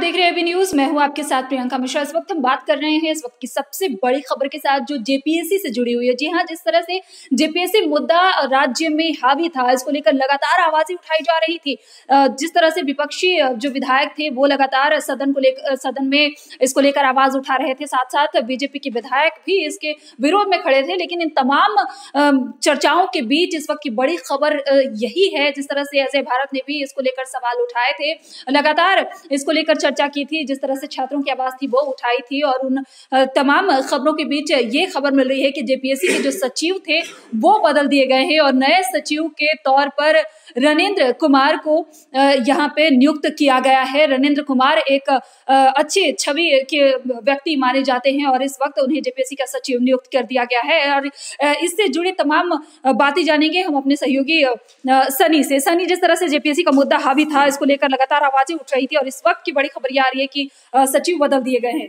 देख रहे हैं अभी न्यूज। मैं हूं आपके साथ प्रियंका मिश्रा। इस वक्त हम बात कर रहे हैं इस वक्त की सबसे बड़ी खबर के साथ जो जेपीएससी से जुड़ी हुई है। जी हां, जिस तरह से जेपीएससी मुद्दा राज्य में हावी था, इसको लेकर लगातार आवाजें उठाई जा रही थी। जिस तरह से विपक्षी जो विधायक थे वो लगातार सदन में इसको लेकर आवाज उठा रहे थे, साथ साथ बीजेपी के विधायक भी इसके विरोध में खड़े थे। लेकिन इन तमाम चर्चाओं के बीच इस वक्त की बड़ी खबर यही है, जिस तरह से अजय भारत ने भी इसको लेकर सवाल उठाए थे, लगातार इसको लेकर चर्चा की थी, जिस तरह से छात्रों की आवाज थी वो उठाई थी। और उन तमाम खबरों के बीच ये खबर मिल रही है कि जेपीएससी के जो सचिव थे वो बदल दिए गए हैं और नए सचिव के तौर पर रणेंद्र कुमार को यहाँ पे नियुक्त किया गया है। रणेंद्र कुमार एक अच्छी छवि के व्यक्ति माने जाते हैं और इस वक्त उन्हें जेपीएससी का सचिव नियुक्त कर दिया गया है। और इससे जुड़ी तमाम बातें जानेंगे हम अपने सहयोगी सनी से। सनी, जिस तरह से जेपीएससी का मुद्दा हावी था, इसको लेकर लगातार आवाजें उठ रही थी और इस वक्त की बड़ी खबर ये आ रही है कि सचिव बदल दिए गए हैं।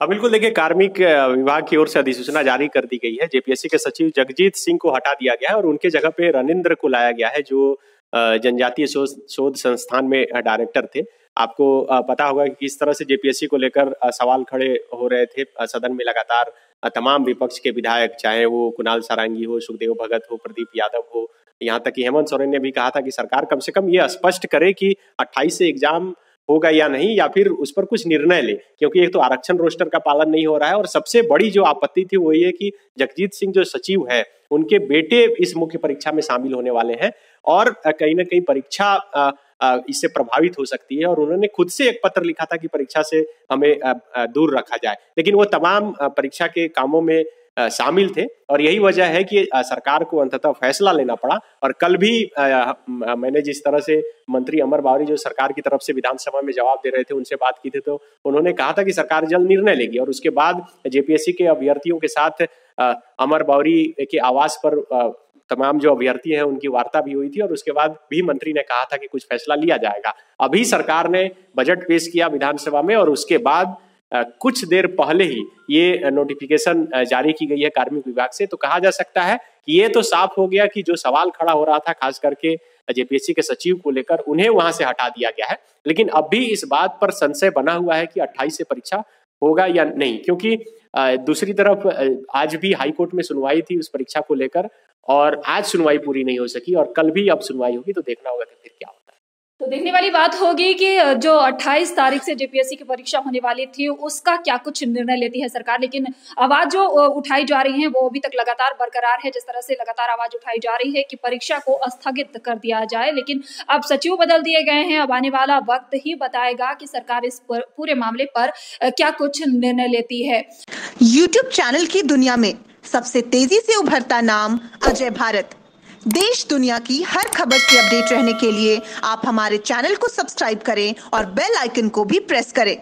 बिल्कुल, देखिए, कार्मिक विभाग की ओर से अधिसूचना जारी कर दी गई है। जेपीएससी के सचिव जगजीत सिंह को हटा दिया गया है और उनके जगह पे रणेंद्र को लाया गया है, जो जनजातीय शोध संस्थान में डायरेक्टर थे। आपको पता होगा कि किस तरह से जेपीएससी को लेकर सवाल खड़े हो रहे थे सदन में। लगातार तमाम विपक्ष के विधायक, चाहे वो कुणाल सारंगी हो, सुखदेव भगत हो, प्रदीप यादव हो, यहाँ तक कि हेमंत सोरेन ने भी कहा था कि सरकार कम से कम ये स्पष्ट करे कि 28 से एग्जाम होगा या नहीं, या फिर उस पर कुछ निर्णय ले, क्योंकि एक तो आरक्षण रोस्टर का पालन नहीं हो रहा है और सबसे बड़ी जो आपत्ति थी वो ये कि जगजीत सिंह जो सचिव है उनके बेटे इस मुख्य परीक्षा में शामिल होने वाले हैं और कहीं ना कहीं परीक्षा इससे प्रभावित हो सकती है। और उन्होंने खुद से एक पत्र लिखा था कि परीक्षा से हमें दूर रखा जाए, लेकिन वो तमाम परीक्षा के कामों में शामिल थे और यही वजह है कि सरकार को अंततः फैसला लेना पड़ा। और कल भी मैंने जिस तरह से मंत्री अमर बावरी जो सरकार की तरफ से विधानसभा में जवाब दे रहे थे उनसे बात की थी, तो उन्होंने कहा था कि सरकार जल्द निर्णय लेगी। और उसके बाद जेपीएससी के अभ्यर्थियों के साथ अमर बावरी के आवास पर तमाम जो अभ्यर्थी हैं उनकी वार्ता भी हुई थी और उसके बाद भी मंत्री ने कहा था कि कुछ फैसला लिया जाएगा। अभी सरकार ने बजट पेश किया विधानसभा में और उसके बाद कुछ देर पहले ही ये नोटिफिकेशन जारी की गई है कार्मिक विभाग से। तो कहा जा सकता है कि ये तो साफ हो गया कि जो सवाल खड़ा हो रहा था खास करके जेपीएससी के सचिव को लेकर, उन्हें वहां से हटा दिया गया है। लेकिन अब भी इस बात पर संशय बना हुआ है कि 28 से परीक्षा होगा या नहीं, क्योंकि दूसरी तरफ आज भी हाईकोर्ट में सुनवाई थी उस परीक्षा को लेकर और आज सुनवाई पूरी नहीं हो सकी और कल भी अब सुनवाई होगी, तो देखना होगा कि फिर क्या होता है। तो देखने वाली बात होगी कि जो 28 तारीख से जेपीएससी की परीक्षा होने वाली थी उसका क्या कुछ निर्णय लेती है सरकार। लेकिन आवाज जो उठाई जा रही है वो अभी तक लगातार बरकरार है। जिस तरह से लगातार आवाज उठाई जा रही है कि परीक्षा को स्थगित कर दिया जाए, लेकिन अब सचिव बदल दिए गए हैं। अब आने वाला वक्त ही बताएगा कि सरकार इस पूरे मामले पर क्या कुछ निर्णय लेती है। यूट्यूब चैनल की दुनिया में सबसे तेजी से उभरता नाम अजय भारत। देश दुनिया की हर खबर से अपडेट रहने के लिए आप हमारे चैनल को सब्सक्राइब करें और बेल आइकन को भी प्रेस करें।